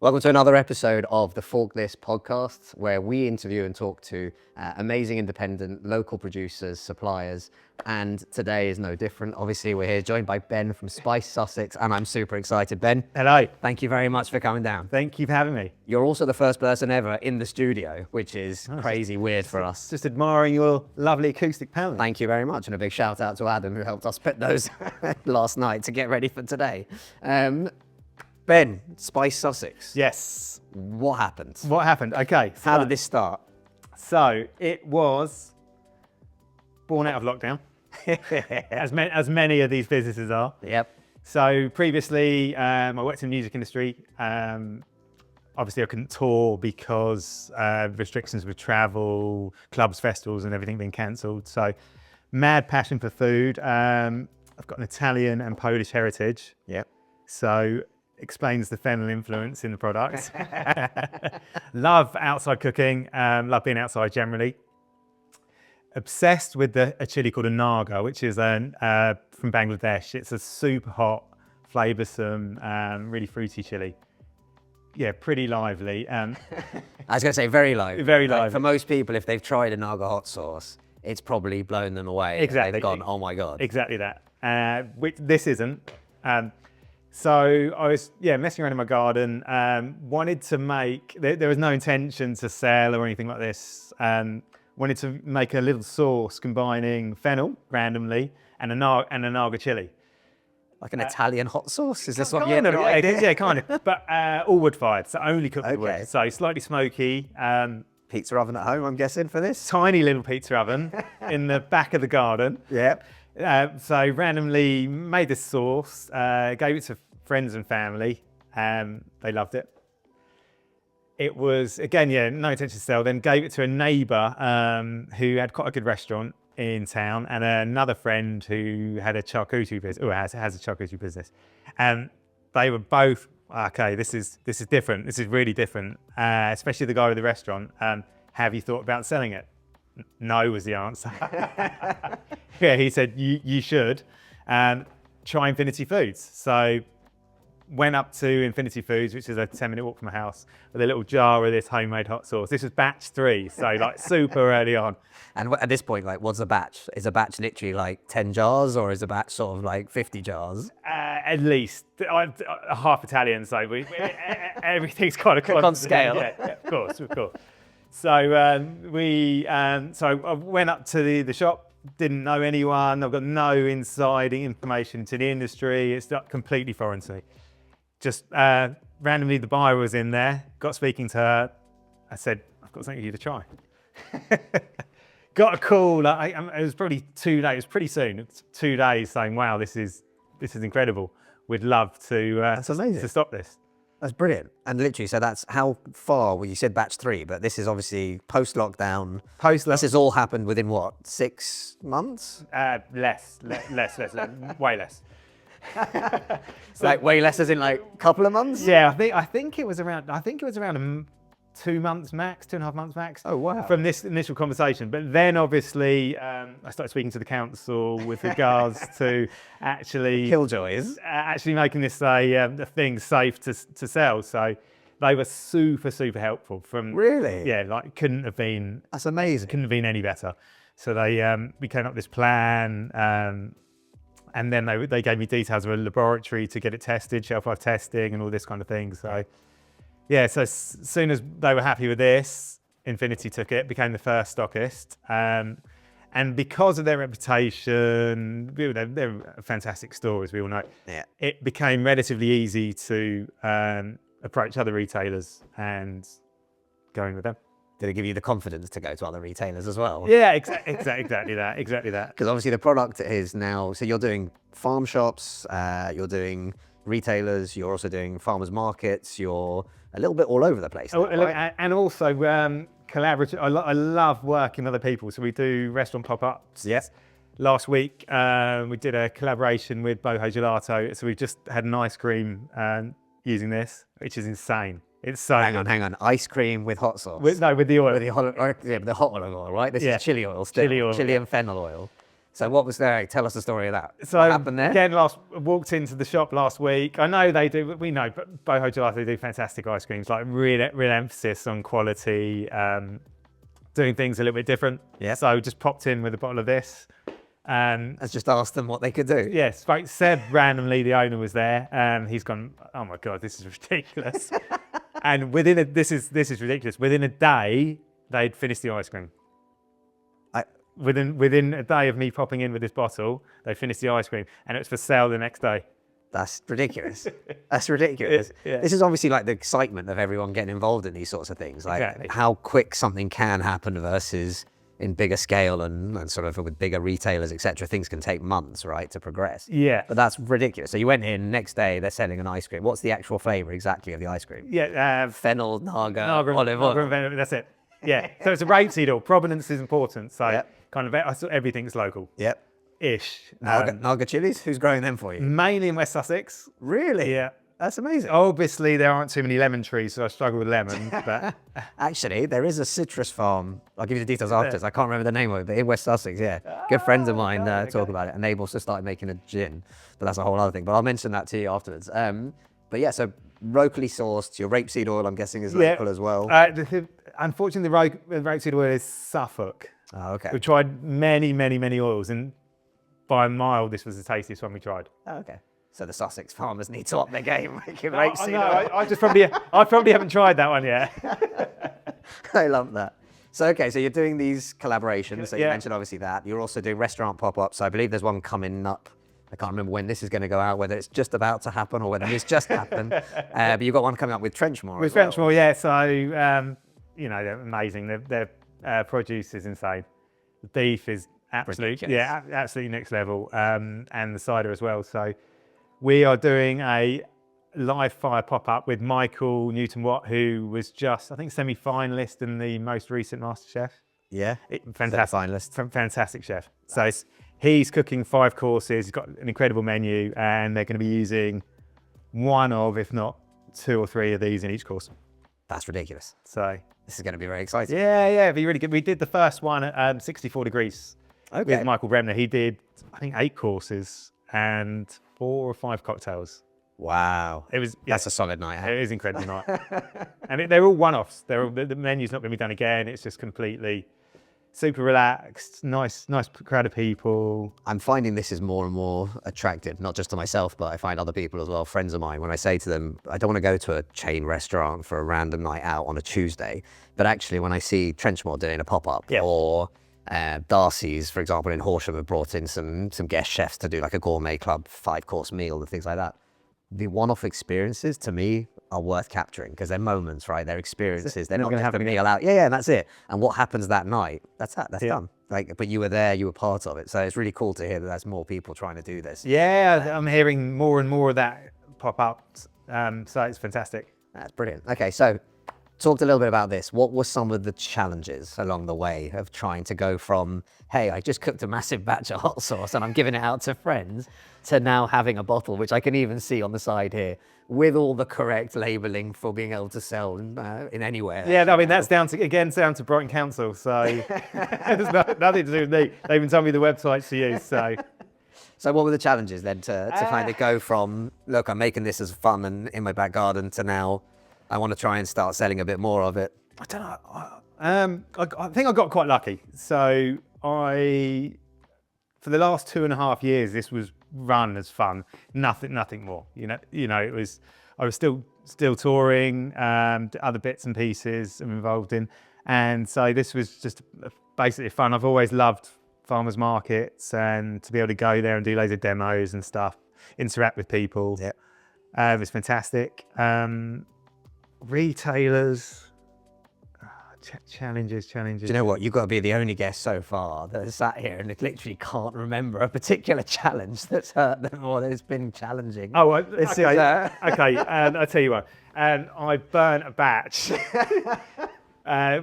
Welcome to another episode of the Forkless podcast, where we interview and talk to amazing independent local producers, suppliers, and today is no different. Obviously, we're here joined by Ben from Spiced Sussex, and I'm super excited. Ben, Hello. thank you very much for coming down. Thank you for having me. You're also the first person ever in the studio, which is crazy weird for us. Just admiring your lovely acoustic panel. Thank you very much, and a big shout out to Adam, who helped us put those last night to get ready for today. Ben, Spiced Sussex. Yes. What happened? What happened? Okay. How did this start? So it was born out of lockdown, as many of these businesses are. Yep. So previously, I worked in the music industry. Obviously, I couldn't tour because restrictions with travel, clubs, festivals, and everything being cancelled. So, mad passion for food. I've got an Italian and Polish heritage. Yep. So explains the fennel influence in the products. Love outside cooking, love being outside generally. Obsessed with a chili called a naga, which is from Bangladesh. It's a super hot, flavoursome, really fruity chili. Yeah, pretty lively. I was going to say very lively. Very lively. For most people, if they've tried a naga hot sauce, it's probably blown them away. Exactly. They've gone, oh my God. Exactly that. Which this isn't. So I was messing around in my garden, wanted to make, there was no intention to sell or anything like this, wanted to make a little sauce combining fennel randomly and a naga chili. Like an Italian hot sauce? Is this what Kind you of, yeah, kind of, but all wood fired, so only cooked with Okay. wood. So slightly smoky, Pizza oven at home, I'm guessing, for this? tiny little pizza oven in the back of the garden. Yep. So randomly made this sauce, gave it to friends and family, they loved it. It was, again, no intention to sell, then gave it to a neighbour who had quite a good restaurant in town, and another friend who had a charcuterie business, or has a charcuterie business. And they were both, okay, this is different, this is really different, especially the guy with the restaurant. Have you thought about selling it? No was the answer. Yeah, he said, you should. Try Infinity Foods. So went up to Infinity Foods, which is a 10-minute walk from my house, with a little jar of this homemade hot sauce. This was batch 3, so like super early on. And at this point, like, what's a batch? Is a batch literally like 10 jars, or is a batch sort of like 50 jars? At least. I'm half Italian, so everything's kind of close. On scale. Yeah, of course. So I went up to the shop, didn't know anyone, I've got no inside information to the industry, it's completely foreign to me. Just randomly, the buyer was in there, got speaking to her. I said, I've got something for you to try. Got a call, it was probably 2 days, it was pretty soon, it's 2 days saying, wow, this is incredible. We'd love to, That's amazing. to stop this. That's brilliant. And literally, so that's how far, well, you said batch 3, but this is obviously post-lockdown. This has all happened within what, 6 months? Less, way less. So, like way less as in like a couple of months? Yeah, I think it was around 2 months max, 2.5 months max. Oh, wow. From this initial conversation, but then obviously I started speaking to the council with regards to actually Killjoys. actually making this a thing safe to sell. So they were super helpful. From Really? Yeah, like couldn't have been That's amazing. any better. So we came up with this plan. And then they gave me details of a laboratory to get it tested, shelf life testing and all this kind of thing. So yeah, so as soon as they were happy with this, Infinity took it, became the first stockist. And because of their reputation, they're a fantastic store, as we all know. Yeah. It became relatively easy to approach other retailers and go in with them. Did it give you the confidence to go to other retailers as well? Yeah, exactly that. Because obviously the product is now, so you're doing farm shops, you're doing retailers, you're also doing farmers markets, you're a little bit all over the place now, right? And also collaborative. I love working with other people. So we do restaurant pop-ups. Yeah. Last week we did a collaboration with Boho Gelato. So we just had an ice cream using this, which is insane. It's so Hang on. Ice cream with hot sauce. with the oil. With the hot oil, right? This is chili oil still. Chili oil, Chili yeah. and fennel oil. So what was there? Tell us the story of that. So what happened there? again, walked into the shop last week. I know they do. We know, but Boho Gelato, they do fantastic ice creams. Like real emphasis on quality, doing things a little bit different. Yeah. So just popped in with a bottle of this. Let's just ask them what they could do. Yeah, Seb randomly, the owner was there. He's gone, oh my God, this is ridiculous. And this is ridiculous. Within a day, they'd finished the ice cream. Within a day of me popping in with this bottle, they finished the ice cream, and it was for sale the next day. That's ridiculous. That's ridiculous. Yeah. This is obviously like the excitement of everyone getting involved in these sorts of things. Like Exactly. how quick something can happen versus in bigger scale and sort of with bigger retailers, etc. Things can take months, right, to progress. Yeah. But that's ridiculous. So you went in, next day they're selling an ice cream. What's the actual flavour exactly of the ice cream? Yeah. Fennel, naga, olive oil. That's it. Yeah. So it's a rapeseed oil. Provenance is important. So Yep. kind of everything's local. Yep. Ish. Naga chilies? Who's growing them for you? Mainly in West Sussex. Really? Yeah. That's amazing. Obviously, there aren't too many lemon trees, so I struggle with lemon. But Actually, there is a citrus farm. I'll give you the details afterwards. I can't remember the name of it, but in West Sussex, yeah. Good friends of mine talk about it, and they've also started making a gin, but that's a whole other thing. But I'll mention that to you afterwards. But yeah, so locally sourced. Your rapeseed oil, I'm guessing, is local as well. Unfortunately, the rapeseed oil is Suffolk. Oh, okay. We've tried many oils, and by a mile, this was the tastiest one we tried. Oh, okay. So the Sussex farmers need to up their game, making rapeseed oil. I probably haven't tried that one yet. I love that. So, okay, so you're doing these collaborations. So you Yeah. mentioned obviously that. You're also doing restaurant pop-ups. So I believe there's one coming up. I can't remember when this is going to go out, whether it's just about to happen or whether it's just happened. But you've got one coming up with Trenchmore. With Trenchmore, yeah. So, they're amazing. Their produce is insane. The beef is absolutely next level. And the cider as well. So we are doing a live fire pop-up with Michael Newton-Watt, who was just, I think, semi-finalist in the most recent MasterChef. Yeah. Fantastic Finalist. Fantastic chef. So he's cooking 5 courses. He's got an incredible menu, and they're going to be using one of, if not 2 or 3 of these in each course. That's ridiculous. So This is going to be very exciting. yeah, it'd be really good. We did the first one at 64 degrees with Michael Bremner. He did, I think, 8 courses and 4 or 5 cocktails. Wow. It was That's a solid night. It is incredible night. And they're all one-offs. The menu's not going to be done again. It's just completely super relaxed, nice crowd of people. I'm finding this is more and more attractive, not just to myself, but I find other people as well, friends of mine, when I say to them, I don't want to go to a chain restaurant for a random night out on a Tuesday, but actually when I see Trenchmore doing a pop-up or Darcy's, for example, in Horsham have brought in some guest chefs to do like a gourmet club 5-course meal and things like that. The one-off experiences to me are worth capturing because they're moments, right? They're experiences. They're not going to have a meal out. Yeah, and that's it. And what happens that night, that's done. Like, but you were there, you were part of it. So it's really cool to hear that there's more people trying to do this. Yeah, I'm hearing more and more of that pop up. So it's fantastic. That's brilliant. Okay, so talked a little bit about this. What were some of the challenges along the way of trying to go from, hey, I just cooked a massive batch of hot sauce and I'm giving it out to friends, to now having a bottle, which I can even see on the side here, with all the correct labelling for being able to sell in anywhere. Yeah, I mean, that's down to Brighton Council. So there's nothing to do with me. They even told me the websites to use. So what were the challenges then to kind of go from, look, I'm making this as fun and in my back garden, to now I want to try and start selling a bit more of it? I don't know. I think I got quite lucky. So for the last 2.5 years, this was run as fun, nothing more. It was. I was still touring, other bits and pieces I'm involved in, and so this was just basically fun. I've always loved farmers markets, and to be able to go there and do loads of demos and stuff, interact with people. Yeah, it was fantastic. Retailers. Challenges. Do you know what? You've got to be the only guest so far that has sat here and literally can't remember a particular challenge that's hurt them or that has been challenging. Oh, okay. I'll tell you what. I burnt a batch.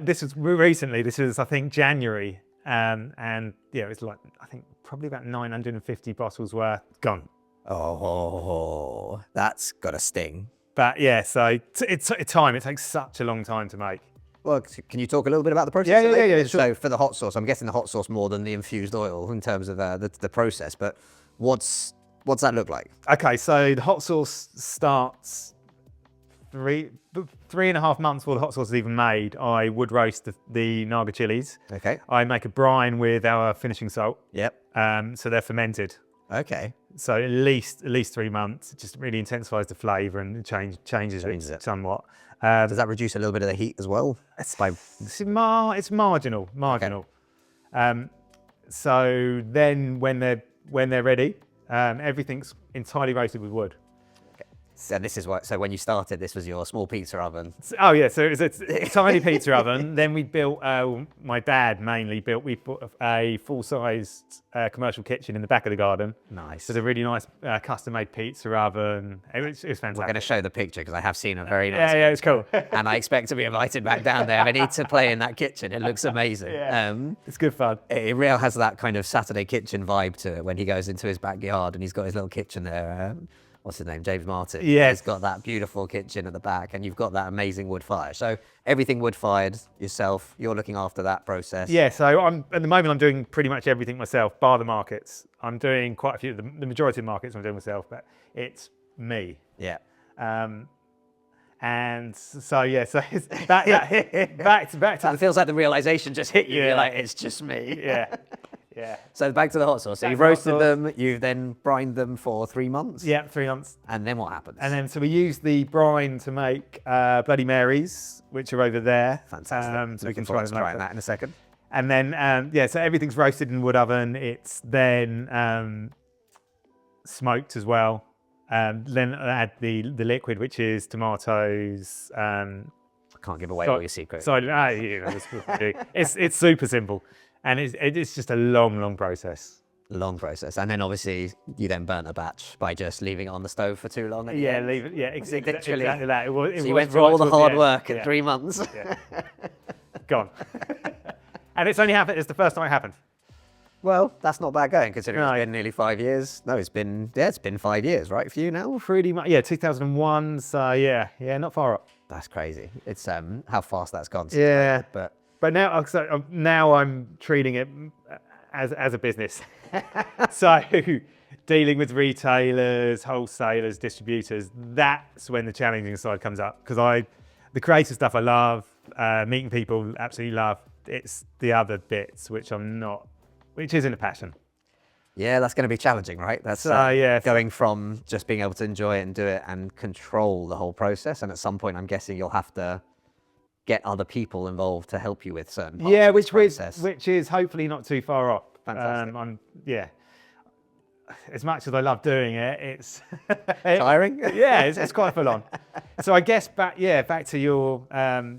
This was recently. This was, I think, January. And yeah, it was like, I think probably about 950 bottles worth gone. Oh, that's got a sting. But yeah, so it's time. It takes such a long time to make. Well, can you talk a little bit about the process? Yeah, sure. So for the hot sauce, I'm guessing the hot sauce more than the infused oil in terms of the process. But what's that look like? Okay, so the hot sauce starts 3.5 months before the hot sauce is even made. I wood roast the Naga chilies. Okay. I make a brine with our finishing salt. Yep. So they're fermented. Okay. So at least 3 months. It just really intensifies the flavour and changes it somewhat. Does that reduce a little bit of the heat as well? It's marginal. Okay. So then when they're ready, everything's entirely roasted with wood. So this is what. So when you started, this was your small pizza oven. Oh yeah, so it was a tiny pizza oven. Then we built. My dad mainly built. We put a full-sized commercial kitchen in the back of the garden. Nice. So it's a really nice custom-made pizza oven. It was fantastic. We're going to show the picture because I have seen a very nice. Yeah, it's cool. And I expect to be invited back down there. I need to play in that kitchen. It looks amazing. Yeah, it's good fun. It really has that kind of Saturday kitchen vibe to it when he goes into his backyard and he's got his little kitchen there. What's his name? James Martin. Yeah. He's got that beautiful kitchen at the back and you've got that amazing wood fire. So everything wood fired yourself, you're looking after that process. Yeah, so at the moment I'm doing pretty much everything myself, bar the markets. I'm doing quite a few, the majority of the markets I'm doing myself, but it's me. Yeah. And so it's back to. It feels like the realization just hit you. Yeah. You're like, it's just me. Yeah. So back to the hot sauce. So you've roasted them, you've then brined them for 3 months. Yeah, 3 months. And then what happens? And then so we use the brine to make Bloody Marys, which are over there. Fantastic. So we can try try that in a second. And then so everything's roasted in wood oven. It's then smoked as well. Then I add the liquid, which is tomatoes. I can't give away all your secrets. It's super simple, and it's just a long process. Long process, and then obviously you then burnt a batch by just leaving it on the stove for too long. Yeah, leave it. Yeah, exactly that. So you went through all the hard work in 3 months. Yeah. Gone. And it's only happened. It's the first time it happened. Well, that's not bad going considering it's been nearly 5 years. No, it's been 5 years, right, for you now? Pretty much, 2001. So yeah, not far up. That's crazy. It's how fast that's gone. Yeah, but now I'm treating it as a business. So dealing with retailers, wholesalers, distributors, that's when the challenging side comes up. Because the creative stuff I love, meeting people absolutely love. It's the other bits which isn't a passion. Yeah, that's going to be challenging, right? That's going from just being able to enjoy it and do it and control the whole process. And at some point, I'm guessing you'll have to get other people involved to help you with certain parts of the process. Which is hopefully not too far off. Fantastic. As much as I love doing it, it's tiring. Yeah, it's quite full on. So I guess back to your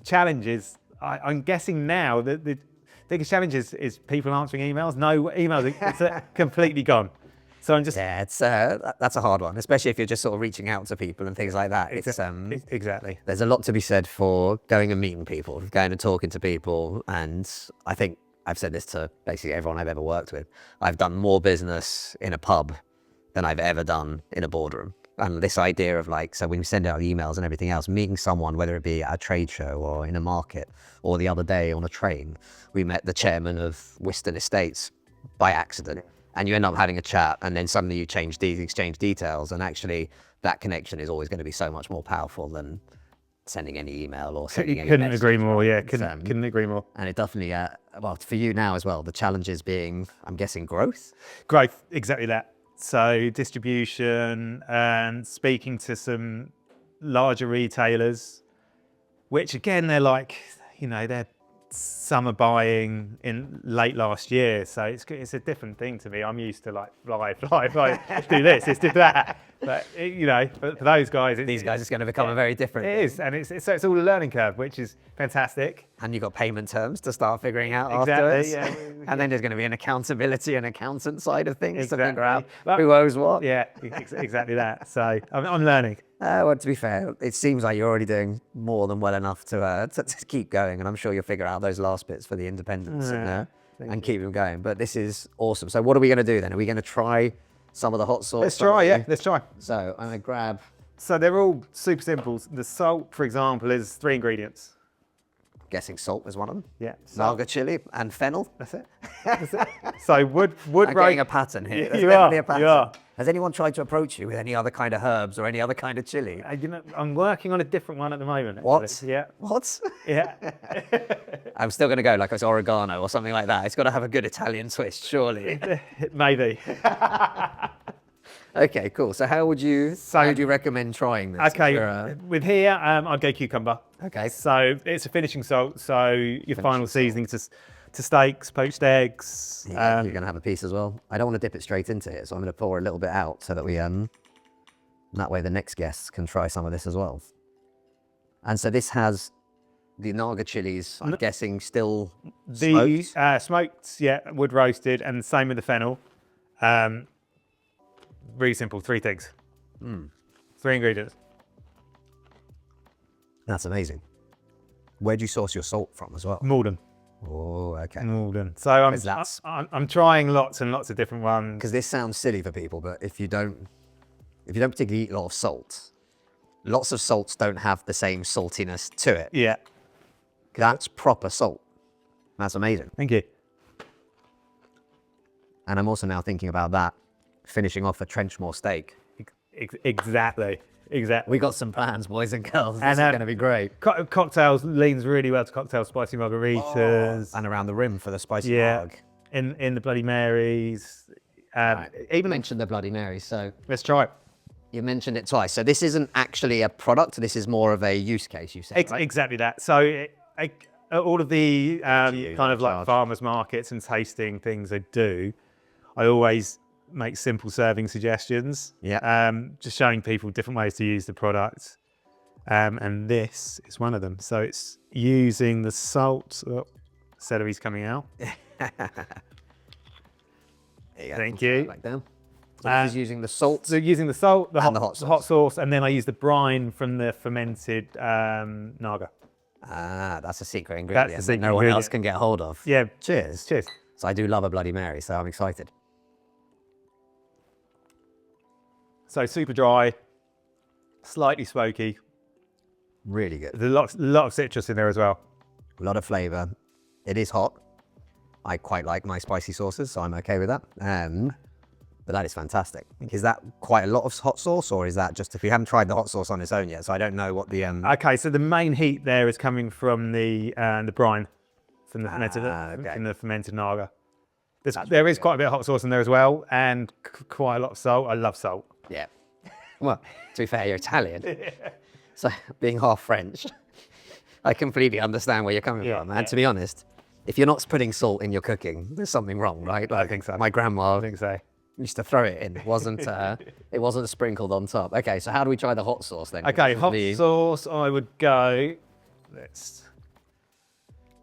challenges. I'm guessing now that the biggest challenge is people answering emails. No emails, it's completely gone. So I'm just it's that's a hard one, especially if you're just sort of reaching out to people and things like that. Exactly. There's a lot to be said for going and meeting people, going and talking to people, and I think I've said this to basically everyone I've ever worked with. I've done more business in a pub than I've ever done in a boardroom. And this idea of so when we send out emails and everything else, meeting someone, whether it be at a trade show or in a market, or the other day on a train, we met the chairman of Whiston Estates by accident. And you end up having a chat and then suddenly you exchange details. And actually that connection is always going to be so much more powerful than sending any email or sending any Couldn't agree more, couldn't agree more. And it definitely, for you now as well, the challenges being, I'm guessing, growth? Growth, exactly that. So distribution and speaking to some larger retailers, which again, they're summer buying in late last year. So it's a different thing to me. I'm used to fly, do this, let's do that. But for those guys, these guys, it's going to become a very different. It is, and it's all a learning curve, which is fantastic. And you've got payment terms to start figuring out afterwards. Yeah. And then there's going to be an accountability and accountant side of things to figure out But, who owes what. Yeah, exactly that. So I'm learning. Well, to be fair, it seems like you're already doing more than well enough to keep going, and I'm sure you'll figure out those last bits for the independents and keep them going. But this is awesome. So what are we going to do then? Are we going to try some of the hot sauce? Let's try. So I'm going to grab. So they're all super simple. The salt, for example, is 3 ingredients. guessing salt was one of them. Yeah. Naga chili and fennel. That's it. That's it. So wood I'm getting a pattern here. There's You definitely are, a pattern. you are. Has anyone tried to approach you with any other kind of herbs or any other kind of chili? I'm working on a different one at the moment. Actually. What? Yeah. What? Yeah. I'm still going to go like it's oregano or something like that. It's got to have a good Italian twist, surely. Maybe. Okay, cool. So how would you recommend trying this? Okay, with here, I'd go cucumber. Okay. So it's a finishing salt. So your final seasoning to steaks, poached eggs. Yeah, you're going to have a piece as well. I don't want to dip it straight into it, so I'm going to pour a little bit out so that we that way the next guests can try some of this as well. And so this has the Naga chilies, I'm guessing, still smoked? Smoked, yeah, wood roasted, and same with the fennel. Really simple, 3 things. 3 ingredients. That's amazing. Where do you source your salt from as well? Malden. Oh, okay. Malden. So I'm trying lots and lots of different ones. Because this sounds silly for people, but if you don't particularly eat a lot of salt, lots of salts don't have the same saltiness to it. Yeah. That's proper salt. That's amazing. Thank you. And I'm also now thinking about that, finishing off a Trenchmore steak. Exactly. We got some plans, boys and girls. This And, is going to be great. Cocktails leans really well to cocktails, spicy margaritas. And around the rim for the spicy Yeah. marg. In the Bloody Marys. Even mentioned the Bloody Mary, so Let's try it. you mentioned it twice. So this isn't actually a product. This is more of a use case, you said, right? Exactly that. So all of the kind of like farmers markets and tasting things I do, I always make simple serving suggestions. Yeah. Just showing people different ways to use the product. And this is one of them. So it's using the salt. Oh, celery's coming out. Thank you. Back down. So this is using the salt. So using the salt, the And hot the hot sauce, and then I use the brine from the fermented Naga. Ah, that's a secret ingredient That's the secret that no one else ingredient. can get hold of. Yeah. Cheers. Cheers. So I do love a Bloody Mary, so I'm excited. So super dry, slightly smoky. Really good. There's a lot of citrus in there as well. A lot of flavour. It is hot. I quite like my spicy sauces, so I'm okay with that. But that is fantastic. Is that quite a lot of hot sauce, or is that just, if you haven't tried the hot sauce on its own yet, so I don't know what the... Okay, so the main heat there is coming from the brine, from the fermented Naga. There is quite a bit of hot sauce in there as well, and quite a lot of salt. I love salt. Yeah. Well, to be fair, you're Italian. So being half French, I completely understand where you're coming from. And to be honest, if you're not putting salt in your cooking, there's something wrong, right? Like, I think so. My grandma I think so. used to throw it in. It wasn't sprinkled on top. Okay, so how do we try the hot sauce then? Okay, hot sauce, I would go.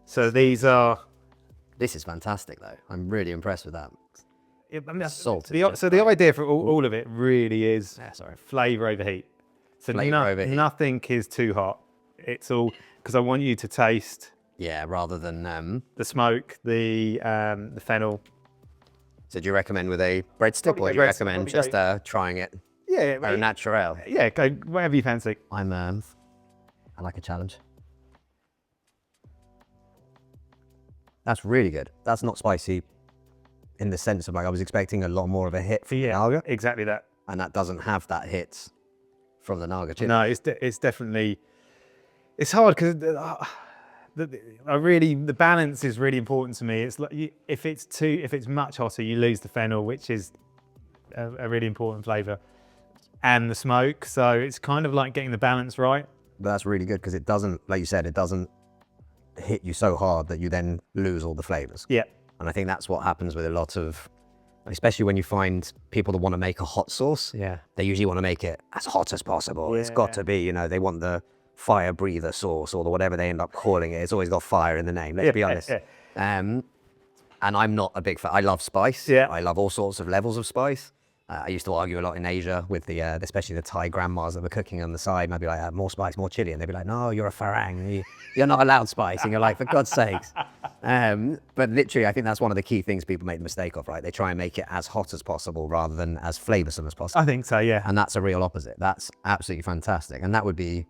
So these are. This is fantastic, though. I'm really impressed with that. Salt. So the idea for all of it really is flavour over heat. So Flavour over heat. Nothing is too hot. It's all because I want you to taste. Yeah, rather than... the smoke, the fennel. So do you recommend with a breadstick, or do you recommend just trying it au naturel? Yeah, go whatever you fancy. I like a challenge. That's really good. That's not spicy in the sense of, like, I was expecting a lot more of a hit from the Naga. Exactly that. And that doesn't have that hit from the Naga chili. No, it's definitely... It's hard because the balance is really important to me. It's like if it's much hotter, you lose the fennel, which is a really important flavour, and the smoke. So it's kind of like getting the balance right. But that's really good because it doesn't, like you said, it doesn't hit you so hard that you then lose all the flavours. Yeah. And I think that's what happens with a lot of, especially when you find people that want to make a hot sauce. Yeah. They usually want to make it as hot as possible. Yeah. It's got to be, they want the fire breather sauce or whatever they end up calling it. It's always got fire in the name, let's be honest. And I'm not a big fan. I love spice. Yeah. I love all sorts of levels of spice. I used to argue a lot in Asia with especially the Thai grandmas that were cooking on the side. And I'd be like, more spice, more chili. And they'd be like, no, you're a farang. You're not allowed spice. And you're like, for God's sakes. But literally, I think that's one of the key things people make the mistake of, right? They try and make it as hot as possible rather than as flavoursome as possible. I think so, yeah. And that's a real opposite. That's absolutely fantastic. And that would be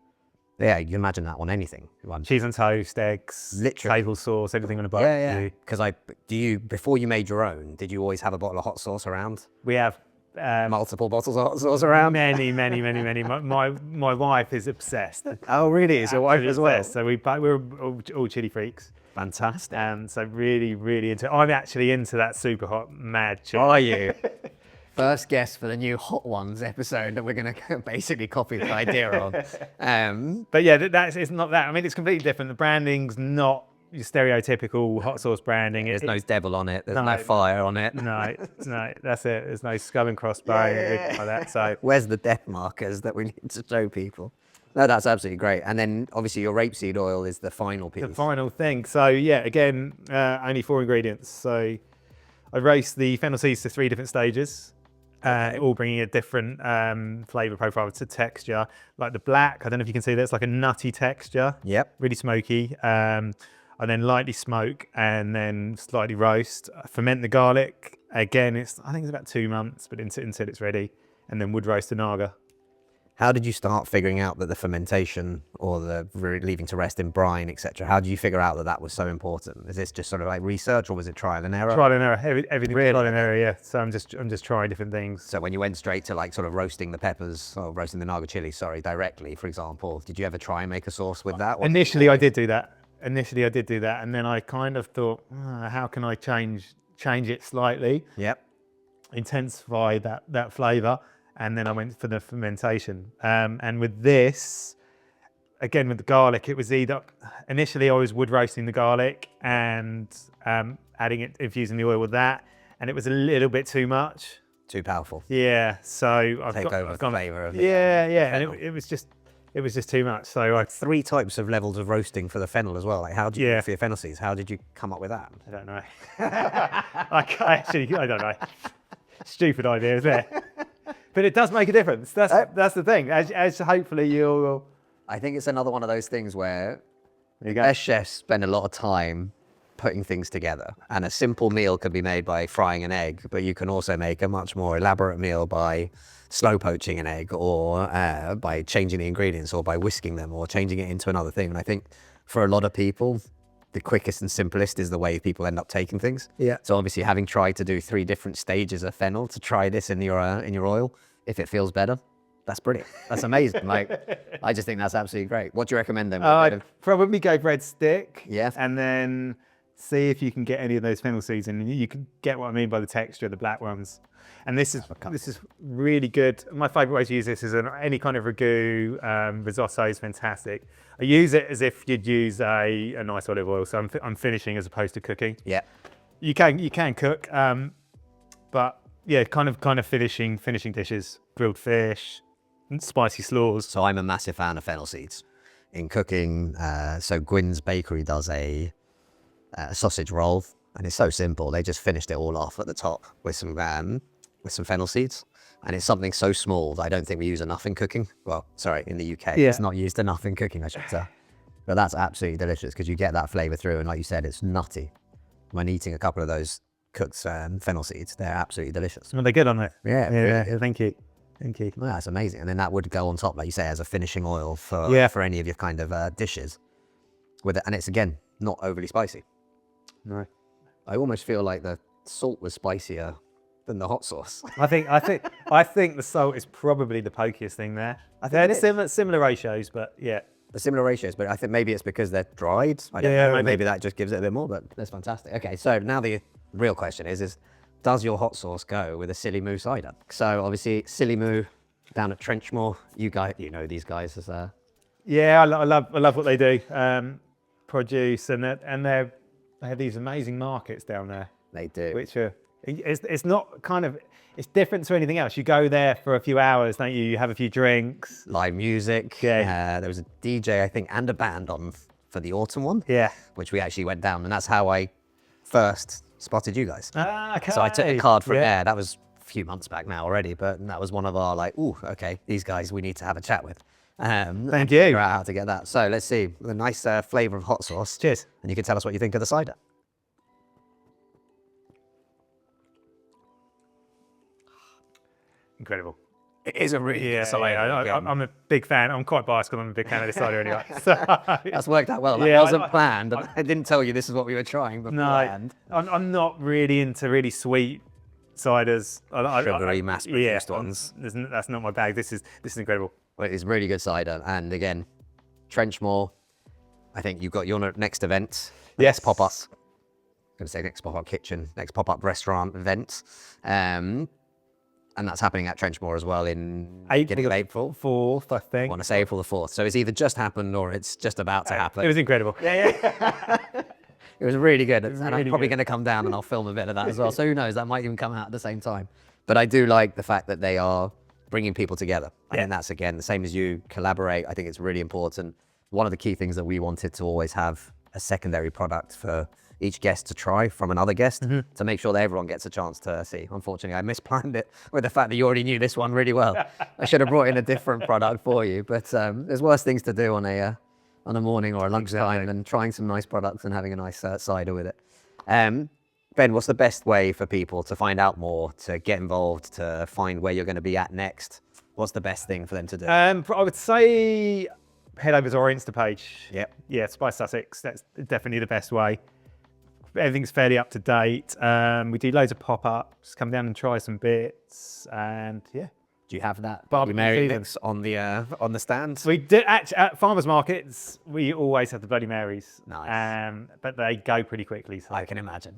Yeah, you can imagine that on anything. Cheese on toast, eggs, Literally. table sauce, everything on a barbecue. Yeah. Because before you made your own, did you always have a bottle of hot sauce around? We have Multiple bottles of hot sauce around? many. My wife is obsessed. Oh, really? Is your wife Absolutely as well? obsessed. So we're all chili freaks. Fantastic. So really into. I'm actually into that super hot mad chili. Are you? First guest for the new Hot Ones episode that we're going to basically copy the idea of. But yeah, it's not that. I mean, it's completely different. The branding's not your stereotypical hot sauce branding. There's no devil on it. There's no fire on it. No, that's it. There's no skull and crossbone or anything like that. So where's the death markers that we need to show people? No, that's absolutely great. And then obviously your rapeseed oil is the final piece. the final thing. So yeah, again, only 4 ingredients. So I roast the fennel seeds to 3 different stages. All bringing a different flavour profile to texture. Like the black, I don't know if you can see that, it's like a nutty texture. Yep. Really smoky. And then lightly smoke and then slightly roast. Ferment the garlic. Again, I think it's about 2 months, but until it's ready. And then wood roast the naga. How did you start figuring out that the fermentation or the leaving to rest in brine, etc.? How did you figure out that that was so important? Is this just sort of like research, or was it trial and error? Trial and error. Everything really? Trial and error, yeah. So I'm just trying different things. So when you went straight to like sort of roasting the peppers or roasting the naga chili, directly, for example, did you ever try and make a sauce with that? Initially, I did do that. And then I kind of thought, how can I change it slightly? Yep. Intensify that flavour. And then I went for the fermentation. And with this, again, with the garlic, it was either, initially I was wood roasting the garlic and infusing the oil with that. And it was a little bit too much. Too powerful. Yeah. So I've gone the flavour of it. Yeah. And it was just too much. So 3 types of levels of roasting for the fennel as well. Like how did you, for your fennel seeds, how did you come up with that? I don't know. I don't know. Stupid idea, isn't it? But it does make a difference. That's the thing. As hopefully you'll. I think it's another one of those things where best chefs spend a lot of time putting things together. And a simple meal can be made by frying an egg, but you can also make a much more elaborate meal by slow poaching an egg, or by changing the ingredients, or by whisking them, or changing it into another thing. And I think for a lot of people, the quickest and simplest is the way people end up taking things. Yeah. So obviously, having tried to do 3 different stages of fennel, to try this in your oil, if it feels better, that's brilliant. That's amazing. Like, I just think that's absolutely great. What do you recommend then? I'd probably go red stick. Yeah. And then see if you can get any of those fennel seeds in. You can get what I mean by the texture, the black ones. And this is really good. My favourite way to use this is any kind of ragu. Risotto is fantastic. I use it as if you'd use a nice olive oil. So I'm finishing as opposed to cooking. Yeah. You can cook, but yeah, kind of finishing dishes, grilled fish, spicy slaws. So I'm a massive fan of fennel seeds in cooking. So Gwyn's Bakery does a sausage roll, and it's so simple. They just finished it all off at the top with some fennel seeds, and it's something so small that I don't think we use enough in cooking. Well, sorry, in the UK, it's not used enough in cooking, I should say. But that's absolutely delicious because you get that flavour through, and like you said, it's nutty. When eating a couple of those cooked fennel seeds, they're absolutely delicious. Well, they're good on it. Yeah. Thank you. Well, that's amazing. And then that would go on top, like you say, as a finishing oil for any of your kind of dishes. With it, and it's again not overly spicy. No. I almost feel like the salt was spicier than the hot sauce. I think the salt is probably the pokiest thing there. They're similar ratios, but yeah. The similar ratios, but I think maybe it's because they're dried. I don't know. Maybe that just gives it a bit more, but that's fantastic. Okay, so now the real question is does your hot sauce go with a Silly Moo cider? So obviously Silly Moo down at Trenchmore, you know these guys as Yeah, I love what they do. Produce and they have these amazing markets down there. They do. Which it's not kind of, it's different to anything else. You go there for a few hours, don't you? You have a few drinks. Live music. Yeah. There was a DJ, I think, and a band on for the autumn one. Yeah. Which we actually went down, and that's how I first spotted you guys. Okay. So I took a card from there. That was a few months back now already, but that was one of our okay, these guys we need to have a chat with. Thank you. Figure out how to get that. So let's see, the nice flavour of hot sauce. Cheers. And you can tell us what you think of the cider. Incredible. It is a really good cider. I'm a big fan. I'm quite biased because I'm a big fan of this cider anyway. So, That's worked out well. That Yeah, wasn't planned. I didn't tell you this is what we were trying beforehand. I'm not really into really sweet ciders. Sugary, mass-produced ones. That's not my bag. This is incredible. Well, it's really good cider. And again, Trenchmore, I think you've got your next event. Yes. Pop-up. I'm going to say next pop-up kitchen, next pop-up restaurant event. And that's happening at Trenchmore as well in beginning of April. 4th, I think. I want to say April the 4th. So it's either just happened or it's just about to happen. It was incredible. Yeah. It was really good. And I'm really probably good. going to come down and I'll film a bit of that as well. So who knows, that might even come out at the same time. But I do like the fact that they are bringing people together. I think that's, again, the same as you, collaborate. I think it's really important. One of the key things that we wanted to always have a secondary product for each guest to try from another guest to make sure that everyone gets a chance to see. Unfortunately, I misplanned it with the fact that you already knew this one really well. I should have brought in a different product for you, but there's worse things to do on a morning or a lunchtime than trying some nice products and having a nice cider with it. Ben, what's the best way for people to find out more, to get involved, to find where you're going to be at next? What's the best thing for them to do? I would say head over to our Insta page. Yep. Yeah, Spiced Sussex. That's definitely the best way. Everything's fairly up to date. We do loads of pop-ups. Come down and try some bits, and yeah. Do you have that Barbecue Mary season. mix on the stand? We do actually at farmers markets. We always have the Bloody Marys. Nice. But they go pretty quickly. So. I can imagine.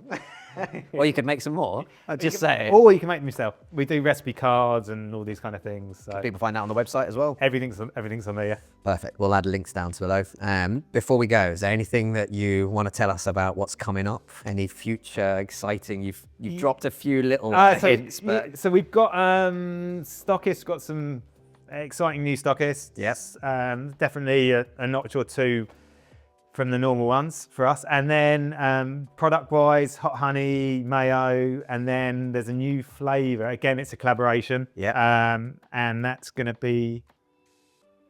Well, you could make some more. I'd just say. Or you can make them yourself. We do recipe cards and all these kind of things. So People find out on the website as well. everything's on there. Yeah. Perfect. We'll add links down to below. Before we go, is there anything that you want to tell us about what's coming up? Any future exciting? You've dropped a few little hints, but So we've got stockists. Got some exciting new stockists. Yes. Definitely a notch or two from the normal ones for us. And then product-wise, hot honey, mayo, and then there's a new flavour. Again, it's a collaboration. Yeah. And that's going to be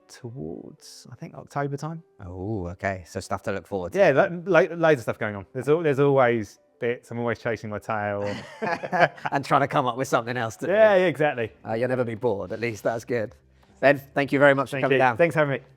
towards, I think, October time. Oh, okay. So stuff to look forward to. Yeah, loads of stuff going on. There's always bits. I'm always chasing my tail. And trying to come up with something else to do. Yeah, exactly. You'll never be bored. At least that's good. Ben, thank you very much for coming down. Thanks for having me.